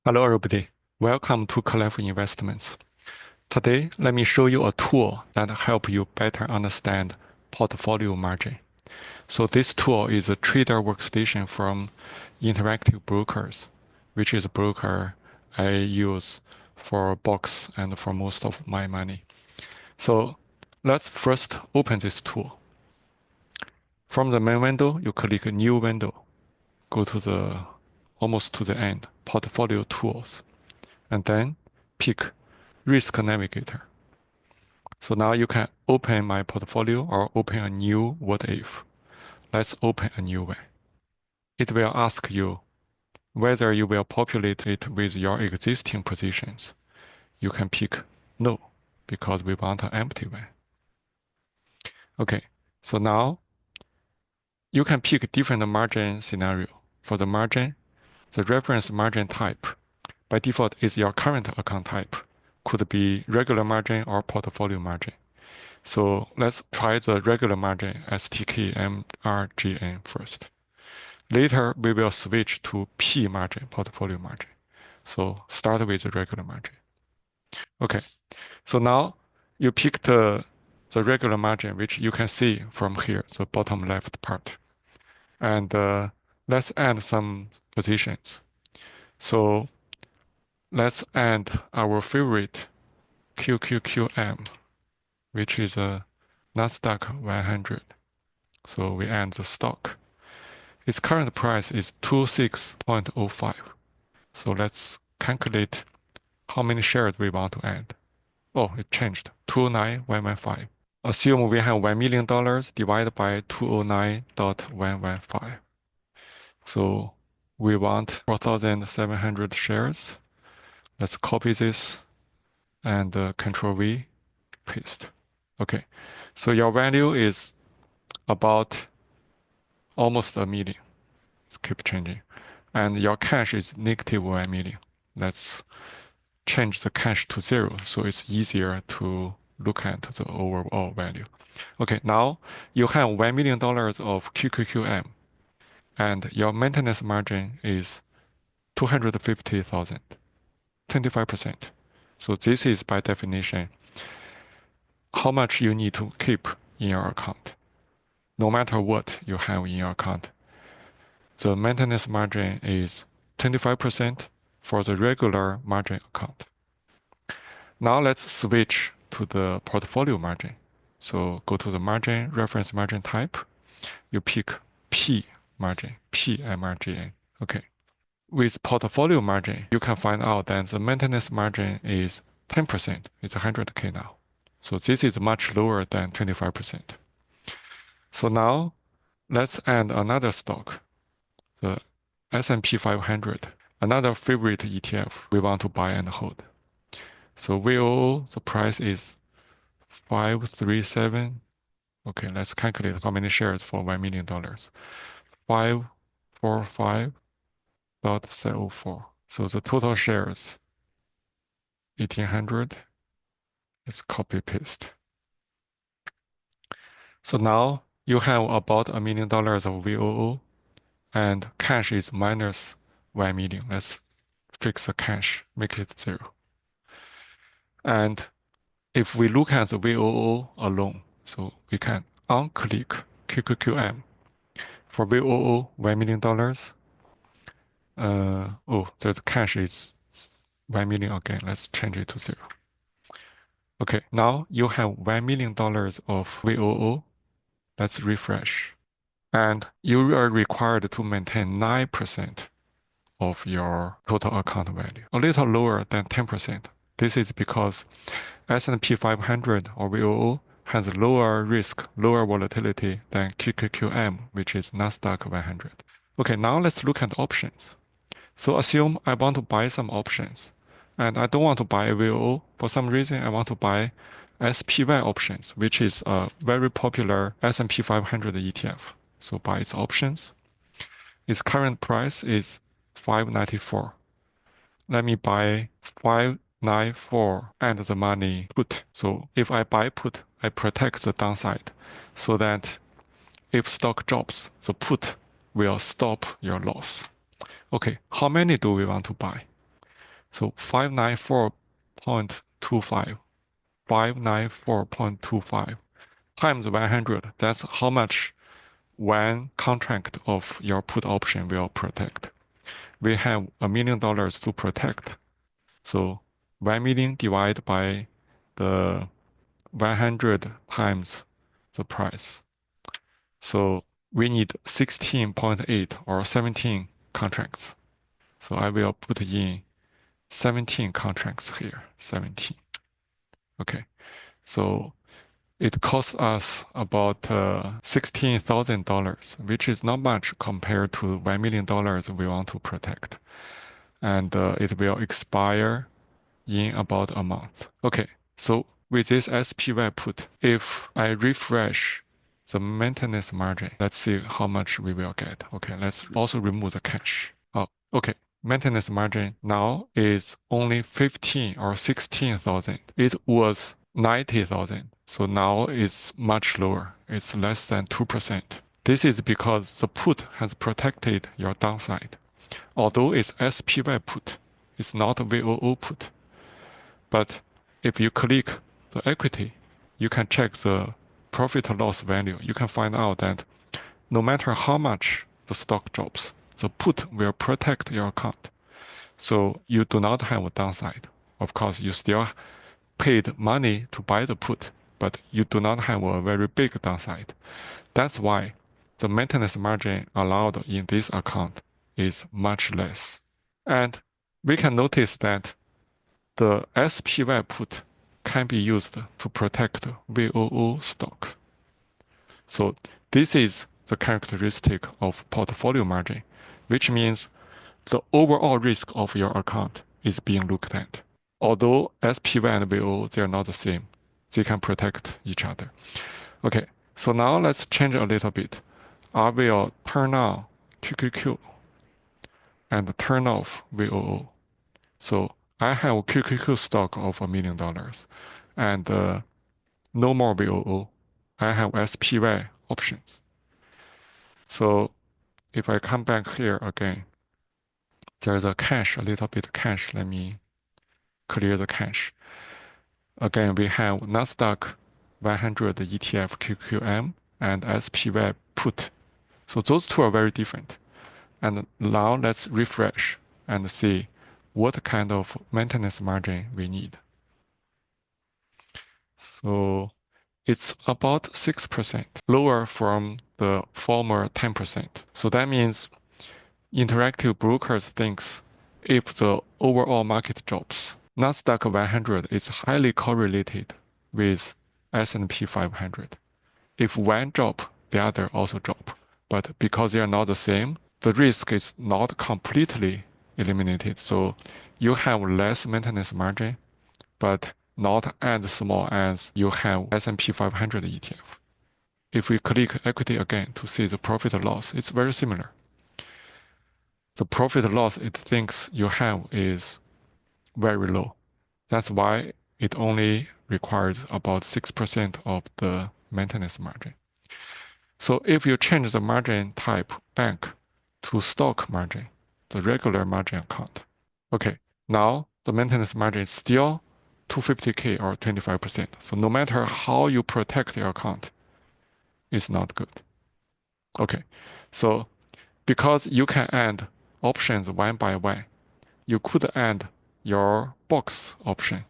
Hello, everybody. Welcome to Clever Investments. Today, let me show you a tool that help you better understand portfolio margin. So this tool is a trader workstation from Interactive Brokers, which is a broker I use for box and for most of my money. So let's first open this tool. From the main window, you click New Window, go to the almost to the end, Portfolio Tools, and then pick Risk Navigator. So now you can open my portfolio or open a new what if. Let's open a new one. It will ask you whether you will populate it with your existing positions. You can pick no, because we want an empty one. Okay, so now you can pick different margin scenario. For the margin, the reference margin type by default is your current account type. Could be regular margin or portfolio margin. So let's try the regular margin STK MRGN first. Later, we will switch to P margin, portfolio margin. So start with the regular margin. Okay, so now you pick the regular margin, which you can see from here, the bottom left part. And let's add some positions. So let's add our favorite QQQM, which is a Nasdaq 100. So we add the stock. Its current price is 26.05. So let's calculate how many shares we want to add. Oh, it changed. 29115. Assume we have $1 million divided by 209.115. So we want 4,700 shares. Let's copy this and Control V, paste. Okay, so your value is about almost a million. Let's keep changing. And your cash is negative 1 million. Let's change the cash to 0 so it's easier to look at the overall value. Okay, now you have $1 million of QQQM and your maintenance margin is 250,000, 25%. So this is by definition how much you need to keep in your account. No matter what you have in your account, the maintenance margin is 25% for the regular margin account. Now let's switch to the portfolio margin. So go to the margin, reference margin type. You pick P margin, PMRGN. Okay. With portfolio margin, you can find out that the maintenance margin is 10%. It's 100K now. So this is much lower than 25%. So now let's add another stock, the S&P 500, another favorite ETF we want to buy and hold. So VOO, the price is 537. Okay, let's calculate how many shares for $1 million. 545.04. So the total shares, 1800. Let's copy paste. So now you have about $1 million of VOO and cash is minus 1 million. Let's fix the cash, make it 0. And if we look at the VOO alone, so we can unclick QQQM. For VOO, $1 million. The cash is 1 million again. Let's change it to 0. Okay, now you have $1 million of VOO. Let's refresh. And you are required to maintain 9% of your total account value, a little lower than 10%. This is because S&P 500 or VOO has lower risk, lower volatility than QQQM, which is Nasdaq 100. Okay, now let's look at options. So assume I want to buy some options and I don't want to buy VOO. For some reason, I want to buy SPY options, which is a very popular S&P 500 ETF. So buy its options. Its current price is 594. Let me buy 594 and the money put. So if I buy put, I protect the downside so that if stock drops, the put will stop your loss. Okay, how many do we want to buy? So 594.25, 594.25 times 100. That's how much one contract of your put option will protect. We have $1 million to protect. So 1 million divided by the 100 times the price. So we need 16.8 or 17 contracts. So I will put in 17 contracts here, 17. Okay, so it costs us about $16,000, which is not much compared to $1 million we want to protect. And it will expire in about a month. Okay, so with this SPY put, if I refresh the maintenance margin, let's see how much we will get. Okay, let's also remove the cash. Oh, okay. Maintenance margin now is only 15 or 16,000. It was 90,000. So now it's much lower. It's less than 2%. This is because the put has protected your downside. Although it's SPY put, it's not VOO put. But if you click the equity, you can check the profit or loss value. You can find out that no matter how much the stock drops, the put will protect your account. So you do not have a downside. Of course, you still paid money to buy the put, but you do not have a very big downside. That's why the maintenance margin allowed in this account is much less. And we can notice that the SPY put can be used to protect VOO stock. So this is the characteristic of portfolio margin, which means the overall risk of your account is being looked at. Although SPY and VOO, they are not the same. They can protect each other. Okay, so now let's change a little bit. I will turn on QQQ and turn off VOO. So I have QQQ stock of $1 million and no more VOO. I have SPY options. So if I come back here again, there's a cache, a little bit of cache. Let me clear the cache. Again, we have Nasdaq 100 ETF QQM and SPY put. So those two are very different. And now let's refresh and see what kind of maintenance margin we need. So it's about 6%, lower from the former 10%. So that means Interactive Brokers thinks if the overall market drops, Nasdaq 100 is highly correlated with S&P 500. If one drop, the other also drop. But because they are not the same, the risk is not completely eliminated. So you have less maintenance margin, but not as small as you have S&P 500 ETF. If we click equity again to see the profit or loss, it's very similar. The profit or loss it thinks you have is very low. That's why it only requires about 6% of the maintenance margin. So if you change the margin type back to stock margin, the regular margin account, okay, now the maintenance margin is still 250K or 25%. So no matter how you protect your account, it's not good. Okay, so because you can add options one by one, you could add your box option.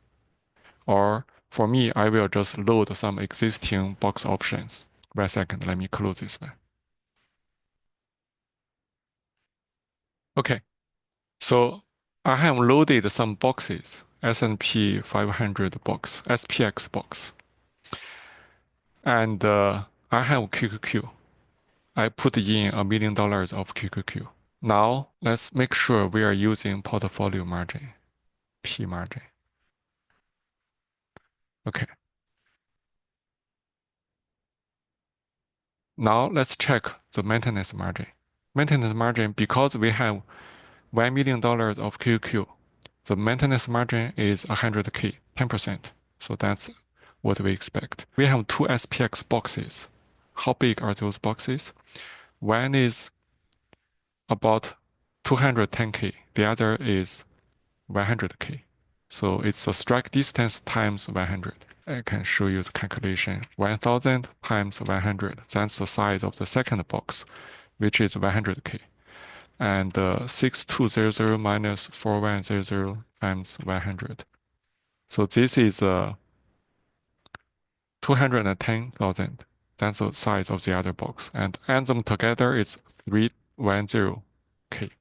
Or for me, I will just load some existing box options. Wait a second, let me close this one. Okay, so I have loaded some boxes, S&P 500 box, SPX box. And I have QQQ. I put in $1 million of QQQ. Now, let's make sure we are using portfolio margin, P margin. Okay. Now, let's check the maintenance margin. Maintenance margin, because we have $1 million of QQQ, the maintenance margin is 100K, 10%. So that's what we expect. We have two SPX boxes. How big are those boxes? One is about 210K. The other is 100K. So it's a strike distance times 100. I can show you the calculation. 1000 times 100, that's the size of the second box, which is 100K. And 6200 minus 4100 times 100. So this is 210,000. That's the size of the other box. And add them together, it's 310K.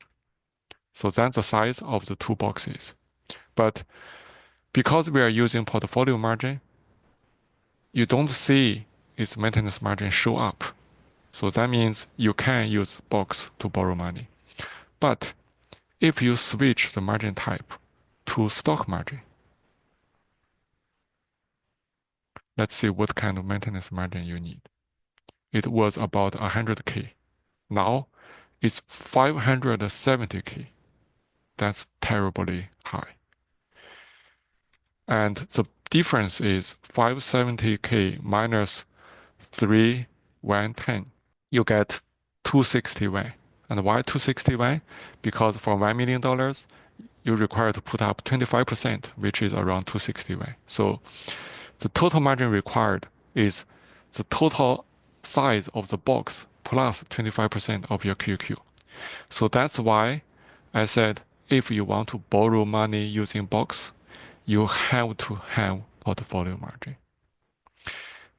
So that's the size of the two boxes. But because we are using portfolio margin, you don't see its maintenance margin show up. So that means you can use box to borrow money. But if you switch the margin type to stock margin, let's see what kind of maintenance margin you need. It was about 100K. Now it's 570K. That's terribly high. And the difference is 570K minus 3,110. You get 261. And why 261? Because for $1 million, you require to put up 25%, which is around 261. So the total margin required is the total size of the box plus 25% of your QQ. So that's why I said if you want to borrow money using box, you have to have portfolio margin.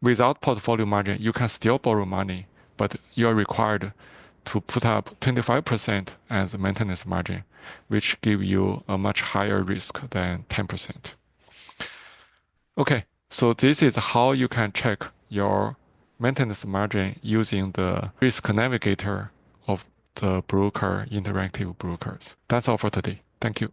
Without portfolio margin, you can still borrow money, but you're required to put up 25% as maintenance margin, which give you a much higher risk than 10%. Okay, so this is how you can check your maintenance margin using the risk navigator of the broker, interactive brokers. That's all for today. Thank you.